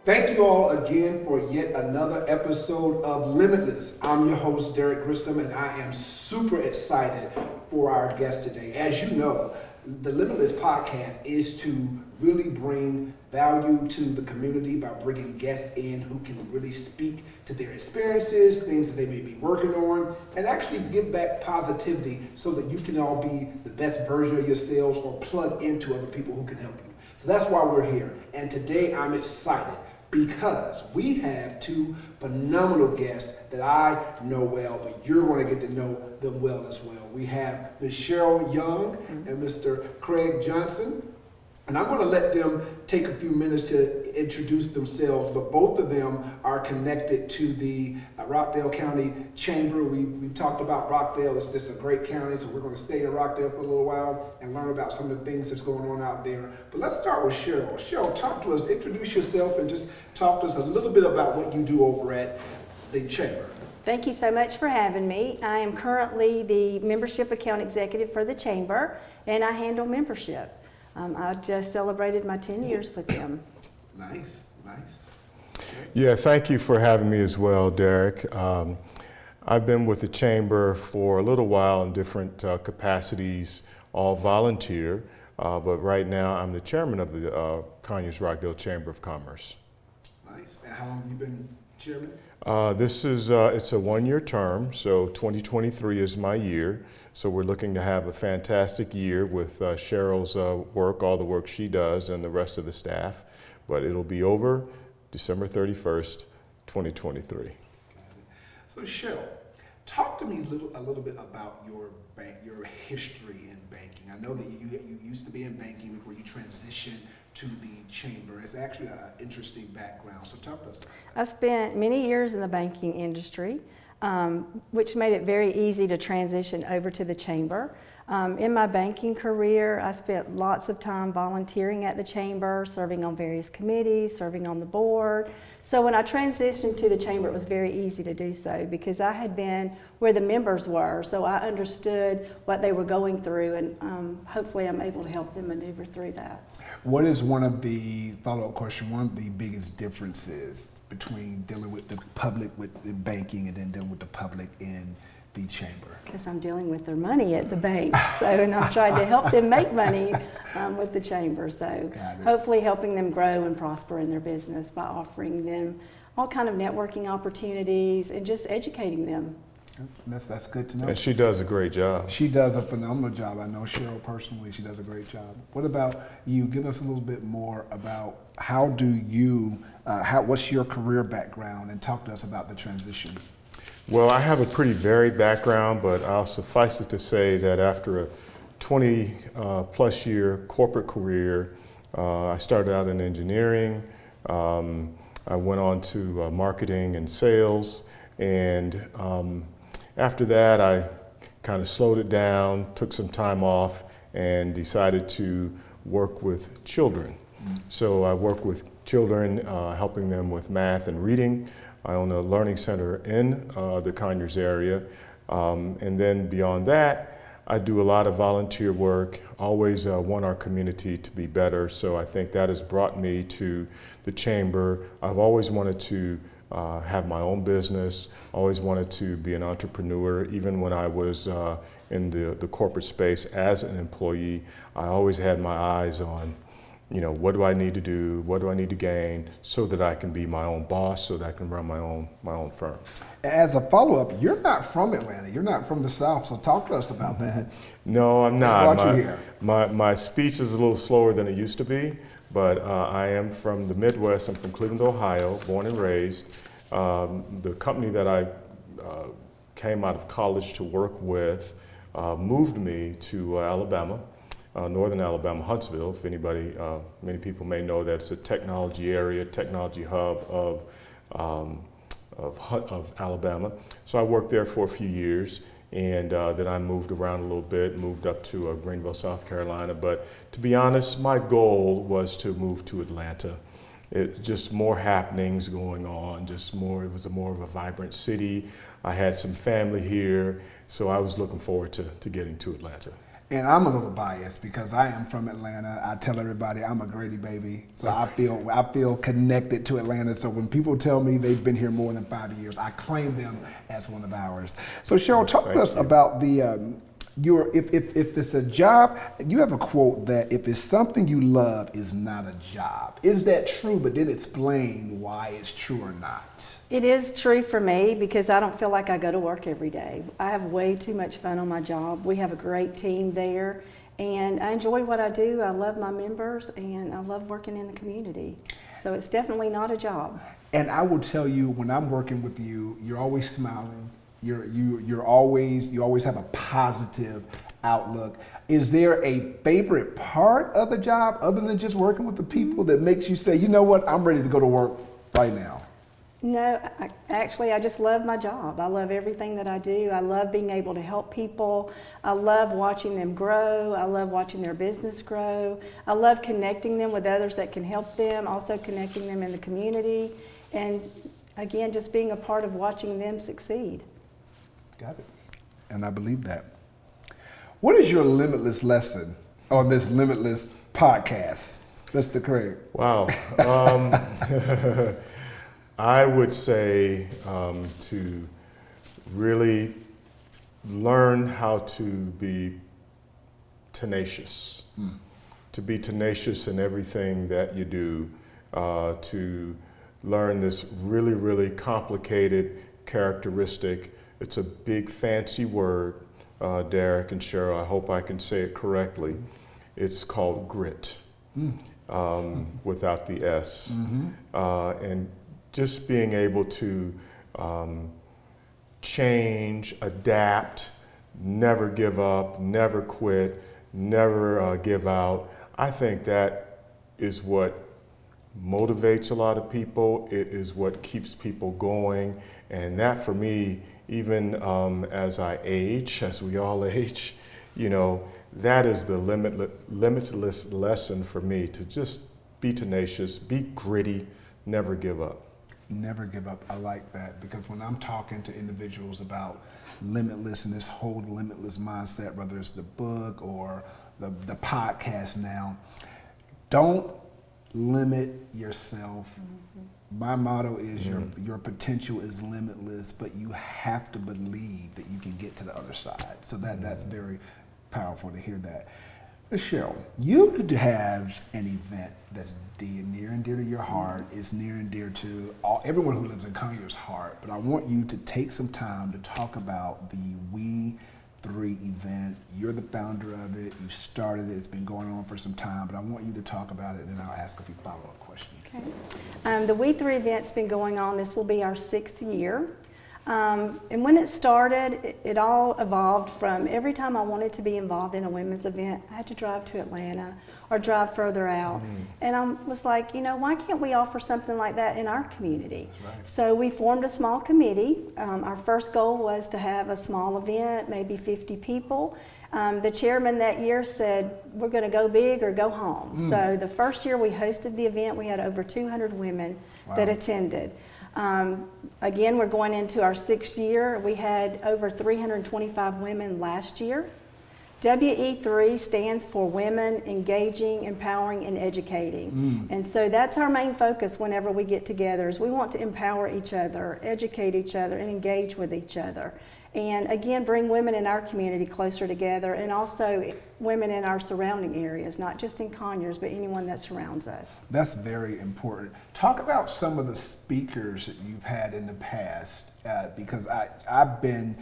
Thank you all again for yet another episode of Limitless. I'm your host, Derrick Grissom, and I am super excited for our guest today. As you know, the Limitless podcast is to really bring value to the community by bringing guests in who can really speak to their experiences, things that they may be working on, and actually give back positivity so that you can all be the best version of yourselves or plug into other people who can help you. So that's why we're here. And today I'm excited because we have two phenomenal guests that I know well, but you're going to get to know them well as well. We have Ms. Cheryl Young and Mr. Craig Johnson. And I'm going to let them take a few minutes to introduce themselves, but both of them are connected to the Rockdale County Chamber. We talked about Rockdale. It's just a great county, so we're going to stay in Rockdale for a little while and learn about some of the things that's going on out there. But let's start with Cheryl. Cheryl, talk to us, introduce yourself, and just talk to us a little bit about what you do over at the Chamber. Thank you so much for having me. I am currently the Membership Account Executive for the Chamber, and I handle membership. I just celebrated my 10 years with them. Nice. Yeah, thank you for having me as well, Derrick. I've been with the Chamber for a little while in different capacities, all volunteer, but right now I'm the chairman of the Conyers Rockdale Chamber of Commerce. Nice. And how long have you been chairman? It's a one-year term, so 2023 is my year. So we're looking to have a fantastic year with Cheryl's work, all the work she does, and the rest of the staff. But it'll be over December 31st, 2023. So Cheryl, talk to me a little bit about your history in banking. I know that you used to be in banking before you transitioned to the Chamber. It's actually an interesting background. So talk to us about that. I spent many years in the banking industry, which made it very easy to transition over to the Chamber. In my banking career, I spent lots of time volunteering at the Chamber, serving on various committees, serving on the board. So when I transitioned to the Chamber, it was very easy to do so because I had been where the members were, so I understood what they were going through, and hopefully I'm able to help them maneuver through that. What is one of the biggest differences between dealing with the public in banking and then dealing with the public in the Chamber? Because I'm dealing with their money at the bank, and I'm trying to help them make money with the Chamber. So hopefully helping them grow and prosper in their business by offering them all kind of networking opportunities and just educating them. That's good to know. And she does a great job. She does a phenomenal job. I know Cheryl personally, she does a great job. What about you? Give us a little bit more about how do you, what's your career background, and talk to us about the transition. Well, I have a pretty varied background, but I'll suffice it to say that after a 20 plus year corporate career, I started out in engineering. I went on to marketing and sales, and after that, I kind of slowed it down, took some time off, and decided to work with children. So I work with children, helping them with math and reading. I own a learning center in the Conyers area. And then beyond that, I do a lot of volunteer work, always want our community to be better. So I think that has brought me to the Chamber. I've always wanted to have my own business, always wanted to be an entrepreneur. Even when I was in the corporate space as an employee, I always had my eyes on, what do I need to do? What do I need to gain so that I can be my own boss, so that I can run my own firm? As a follow-up, you're not from Atlanta. You're not from the South, so talk to us about that. No, I'm not. What brought you here? My speech is a little slower than it used to be, but I am from the Midwest. I'm from Cleveland, Ohio, born and raised. The company that I came out of college to work with moved me to Alabama, northern Alabama, Huntsville. If anybody, many people may know that it's a technology area, technology hub of Alabama. So I worked there for a few years, and then I moved around a little bit, moved up to Greenville, South Carolina. But to be honest, my goal was to move to Atlanta. Just more happenings going on, it was more of a vibrant city. I had some family here, so I was looking forward to getting to Atlanta. And I'm a little biased because I am from Atlanta. I tell everybody I'm a Grady baby, so I feel connected to Atlanta. So when people tell me they've been here more than 5 years, I claim them as one of ours. So Cheryl, talk to us about the if it's a job. You have a quote that if it's something you love, is not a job. Is that true? But then explain why it's true or not. It is true for me because I don't feel like I go to work every day. I have way too much fun on my job. We have a great team there, and I enjoy what I do. I love my members, and I love working in the community. So it's definitely not a job. And I will tell you, when I'm working with you, you're always smiling. You always have a positive outlook. Is there a favorite part of the job other than just working with the people that makes you say, you know what, I'm ready to go to work right now? No, I just love my job. I love everything that I do. I love being able to help people. I love watching them grow. I love watching their business grow. I love connecting them with others that can help them, also connecting them in the community. And again, just being a part of watching them succeed. Got it. And I believe that. What is your limitless lesson on this Limitless podcast, Mr. Craig? Wow. I would say to really learn how to be tenacious, to be tenacious in everything that you do, to learn this really, really complicated characteristic. It's a big fancy word, Derrick and Cheryl, I hope I can say it correctly. It's called grit, without the S. And just being able to change, adapt, never give up, never quit, never give out. I think that is what motivates a lot of people. It is what keeps people going. And that for me, even as I age, as we all age, you know, that is the limitless lesson for me, to just be tenacious, be gritty, never give up. Never give up. I like that, because when I'm talking to individuals about limitless and this whole limitless mindset, whether it's the book or the podcast now, don't limit yourself. My motto is your potential is limitless, but you have to believe that you can get to the other side. So that's very powerful to hear that. Cheryl, you have an event that's near and dear to your heart. It's near and dear to everyone who lives in Conyers' heart. But I want you to take some time to talk about the We 3 event. You're the founder of it. You started it. It's been going on for some time. But I want you to talk about it, and then I'll ask a few follow-up questions. Okay. The We 3 event's been going on. This will be our 6th year. And when it started, it all evolved from every time I wanted to be involved in a women's event, I had to drive to Atlanta or drive further out. And I was like, you know, why can't we offer something like that in our community? Right. So we formed a small committee. Our first goal was to have a small event, maybe 50 people. The chairman that year said, we're going to go big or go home. So the first year we hosted the event, we had over 200 women that attended. Again, we're going into our 6th year. We had over 325 women last year. WE3 stands for Women Engaging, Empowering, and Educating. And so that's our main focus whenever we get together, is we want to empower each other, educate each other, and engage with each other. And again, bring women in our community closer together, and also women in our surrounding areas, not just in Conyers, but anyone that surrounds us. That's very important. Talk about some of the speakers that you've had in the past, because I've been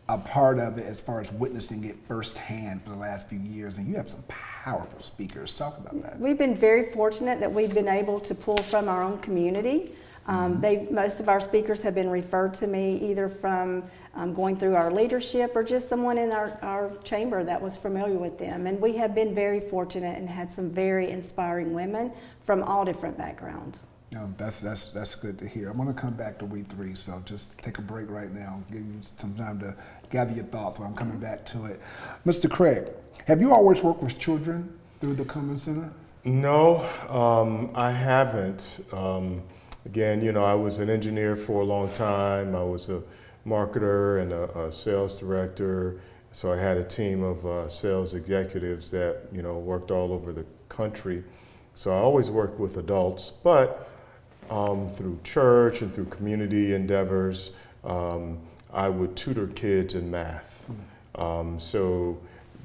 a part of it as far as witnessing it firsthand for the last few years, and you have some powerful speakers. Talk about that. We've been very fortunate that we've been able to pull from our own community. Most of our speakers have been referred to me either from going through our leadership or just someone in our chamber that was familiar with them. And we have been very fortunate and had some very inspiring women from all different backgrounds. That's good to hear. I'm going to come back to We 3, so just take a break right now, give you some time to gather your thoughts while I'm coming back to it. Mr. Craig, have you always worked with children through the Cummins Center? No, I haven't. Again, you know, I was an engineer for a long time. I was a marketer and a sales director, So I had a team of sales executives that, worked all over the country. So I always worked with adults, but through church and through community endeavors, I would tutor kids in math. So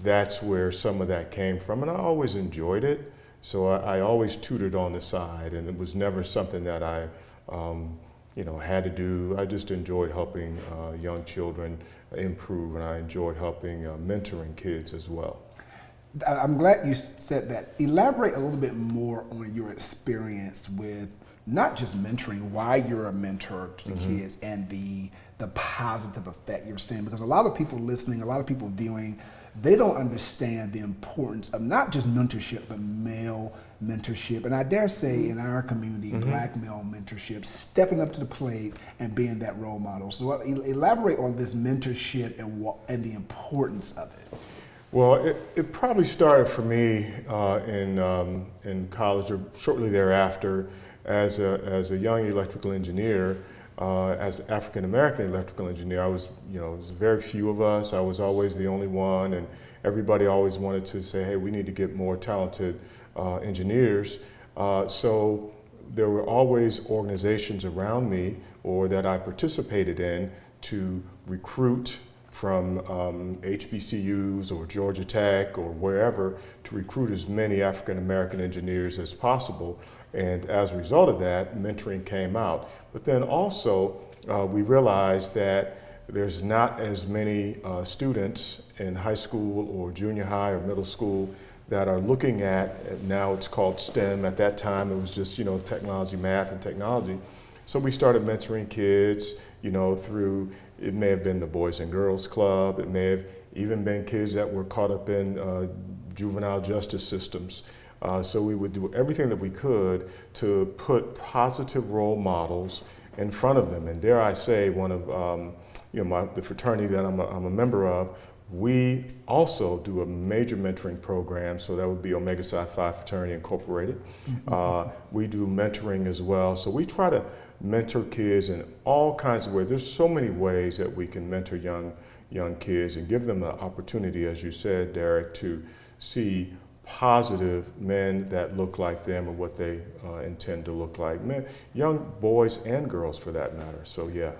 that's where some of that came from, and I always enjoyed it. So I always tutored on the side, and it was never something that I, had to do. I just enjoyed helping young children improve, and I enjoyed helping mentoring kids as well. I'm glad you said that. Elaborate a little bit more on your experience with not just mentoring, why you're a mentor to the kids, and the positive effect you're seeing. Because a lot of people listening, a lot of people viewing, they don't understand the importance of not just mentorship, but male mentorship. And I dare say in our community, black male mentorship, stepping up to the plate and being that role model. So elaborate on this mentorship and the importance of it. Well, it probably started for me in college or shortly thereafter as a young electrical engineer. As African American electrical engineer, I was, there was very few of us. I was always the only one, and everybody always wanted to say, hey, we need to get more talented engineers. So there were always organizations around me or that I participated in to recruit from HBCUs or Georgia Tech or wherever, to recruit as many African American engineers as possible. And as a result of that, mentoring came out. But then also, we realized that there's not as many students in high school or junior high or middle school that are looking at, now it's called STEM. At that time, it was just, technology, math and technology. So we started mentoring kids, through, it may have been the Boys and Girls Club, it may have even been kids that were caught up in juvenile justice systems. So we would do everything that we could to put positive role models in front of them. And dare I say, one of the fraternity that I'm a member of, we also do a major mentoring program. So that would be Omega Psi Phi Fraternity Incorporated. We do mentoring as well. So we try to mentor kids in all kinds of ways. There's so many ways that we can mentor young kids and give them the opportunity, as you said, Derrick, to see positive men that look like them or what they intend to look like. Men, young boys and girls for that matter. So yeah,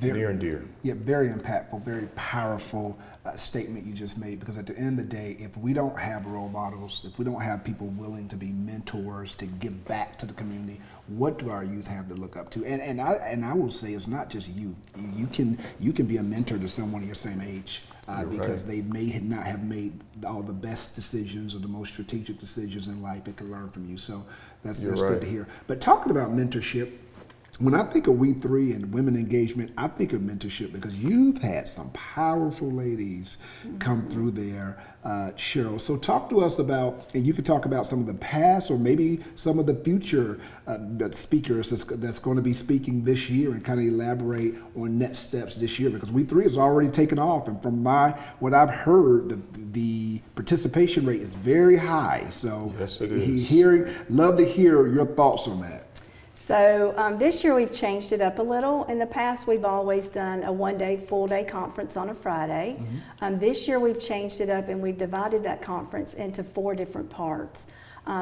near and dear. Yeah, very impactful, very powerful statement you just made, because at the end of the day, if we don't have role models, if we don't have people willing to be mentors, to give back to the community, what do our youth have to look up to? And I will say it's not just youth. You can be a mentor to someone your same age. Because they may not have made all the best decisions or the most strategic decisions in life. They can learn from you. So that's good to hear. But talking about mentorship, when I think of We3 and women engagement, I think of mentorship because you've had some powerful ladies come through there, Cheryl. So talk to us about, and you could talk about some of the past or maybe some of the future speakers that's going to be speaking this year, and kind of elaborate on next steps this year, because We3 has already taken off, and from what I've heard, the participation rate is very high. So yes, it is. Love to hear your thoughts on that. So this year we've changed it up a little. In the past, we've always done a one-day, full-day conference on a Friday. This year we've changed it up, and we've divided that conference into 4 different parts.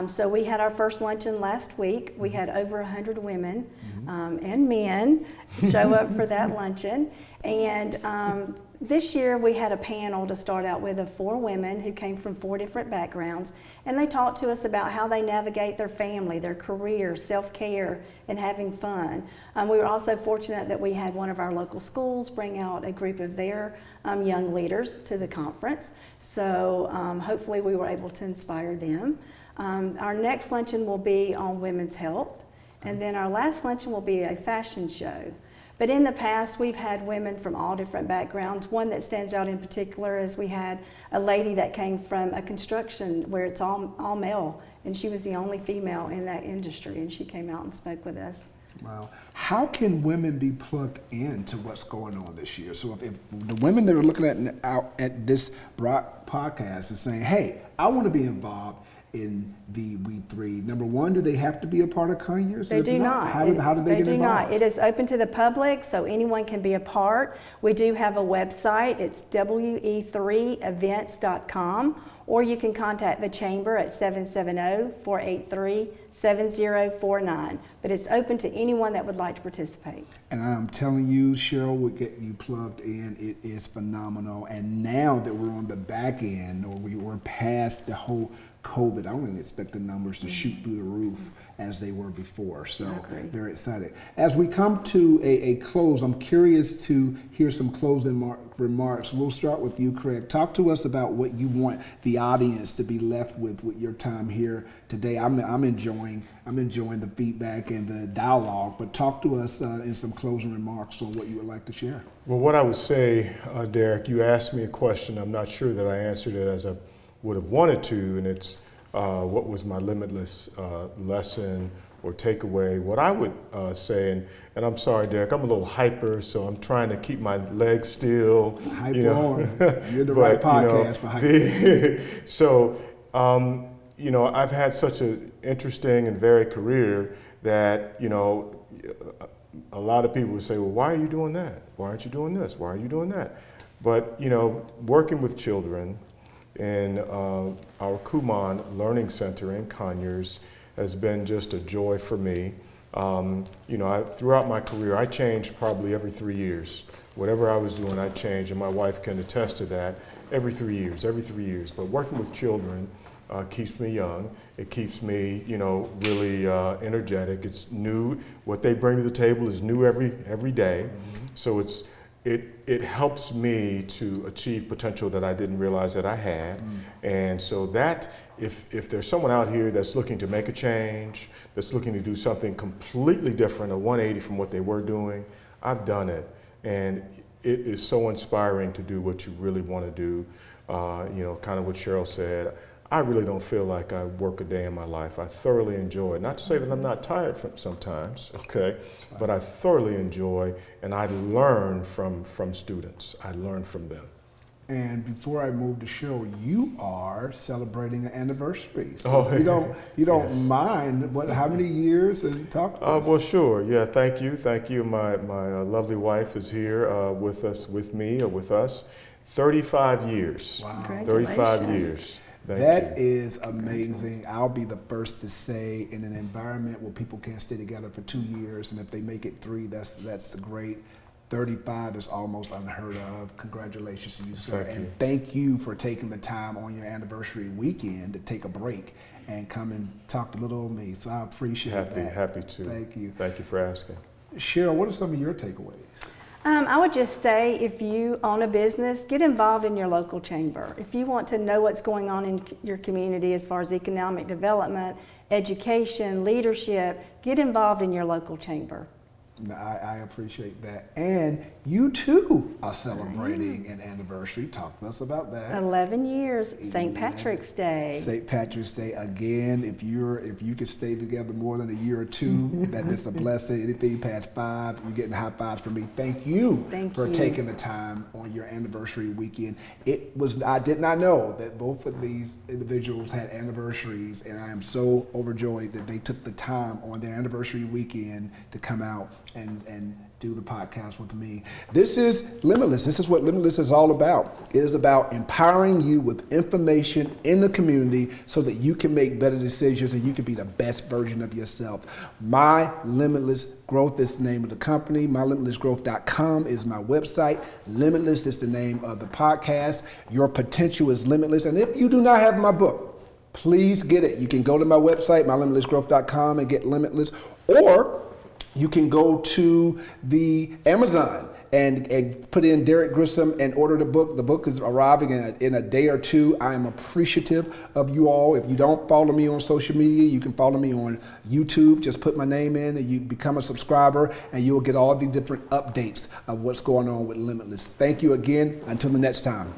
So we had our first luncheon last week. We had over 100 women and men show up for that luncheon. And this year we had a panel to start out with of 4 women who came from 4 different backgrounds, and they talked to us about how they navigate their family, their career, self-care, and having fun. We were also fortunate that we had one of our local schools bring out a group of their young leaders to the conference. So hopefully we were able to inspire them. Our next luncheon will be on women's health, and then our last luncheon will be a fashion show. But in the past, we've had women from all different backgrounds. One that stands out in particular is we had a lady that came from a construction where it's all male, and she was the only female in that industry, and she came out and spoke with us. Wow. How can women be plugged into what's going on this year? So if the women that are looking at this podcast is saying, hey, I want to be involved in VW3. Number one, do they have to be a part of Conyers? They do not. How do they get They do involved? not. It is open to the public, so anyone can be a part. We do have a website. It's we3events.com, or you can contact the chamber at 770-483-7049. But it's open to anyone that would like to participate. And I'm telling you, Cheryl would get you plugged in. It is phenomenal. And now that we're on the back end, or we're past the whole COVID, I don't expect the numbers to shoot through the roof as they were before. So very excited. As we come to a close, I'm curious to hear some closing remarks. We'll start with you, Craig. Talk to us about what you want the audience to be left with your time here today. I'm enjoying the feedback and the dialogue, but talk to us in some closing remarks on what you would like to share. Well, what I would say, Derrick, you asked me a question. I'm not sure that I answered it as I would have wanted to, and it's what was my limitless lesson or takeaway. What I would say, and I'm sorry, Derrick, I'm a little hyper, so I'm trying to keep my legs still. Hyper on. You're the right podcast for hyper. So, I've had such an interesting and varied career that, a lot of people would say, well, why are you doing that? Why aren't you doing this? Why are you doing that? But, working with children in our Kumon Learning Center in Conyers has been just a joy for me. Throughout my career, I changed probably every 3 years. Whatever I was doing, I changed, and my wife can attest to that. Every 3 years. But working with children keeps me young. It keeps me, really energetic. It's new. What they bring to the table is new every day. Mm-hmm. So it helps me to achieve potential that I didn't realize that I had. Mm. And so that, if there's someone out here that's looking to make a change, that's looking to do something completely different, a 180 from what they were doing, I've done it. And it is so inspiring to do what you really want to do. Kind of what Cheryl said. I really don't feel like I work a day in my life. I thoroughly enjoy it. Not to say that I'm not tired sometimes, okay? But I thoroughly enjoy, and I learn from students. I learn from them. And before I move to Cheryl, you are celebrating an anniversary. So oh, you don't yes. mind how many years? And talk to us. Well, sure. Yeah, thank you. My lovely wife is here with us. 35 years. Wow. 35 years. That is amazing. I'll be the first to say, in an environment where people can't stay together for 2 years, and if they make it 3, that's great. 35 is almost unheard of. Congratulations to you, sir. And thank you for taking the time on your anniversary weekend to take a break and come and talk to little old me. So I appreciate that. Happy to. Thank you. Thank you for asking. Cheryl, what are some of your takeaways? I would just say, if you own a business, get involved in your local chamber. If you want to know what's going on in your community as far as economic development, education, leadership, get involved in your local chamber. I appreciate that. And you too are celebrating an anniversary. Talk to us about that. 11 years, St. Patrick's Day. St. Patrick's Day. Again, if you could stay together more than a year or two, that is a blessing. Anything past 5, you're getting high fives from me. Thank you for taking the time on your anniversary weekend. I did not know that both of these individuals had anniversaries, and I am so overjoyed that they took the time on their anniversary weekend to come out and do the podcast with me. This is Limitless. This is what Limitless is all about. It is about empowering you with information in the community so that you can make better decisions and you can be the best version of yourself. My Limitless Growth is the name of the company. MyLimitlessGrowth.com is my website. Limitless is the name of the podcast. Your potential is limitless. And if you do not have my book, please get it. You can go to my website, MyLimitlessGrowth.com, and get Limitless, or you can go to the Amazon and put in Derrick Grissom and order the book. The book is arriving in a day or two. I am appreciative of you all. If you don't follow me on social media, you can follow me on YouTube. Just put my name in and you become a subscriber, and you'll get all the different updates of what's going on with Limitless. Thank you again. Until the next time.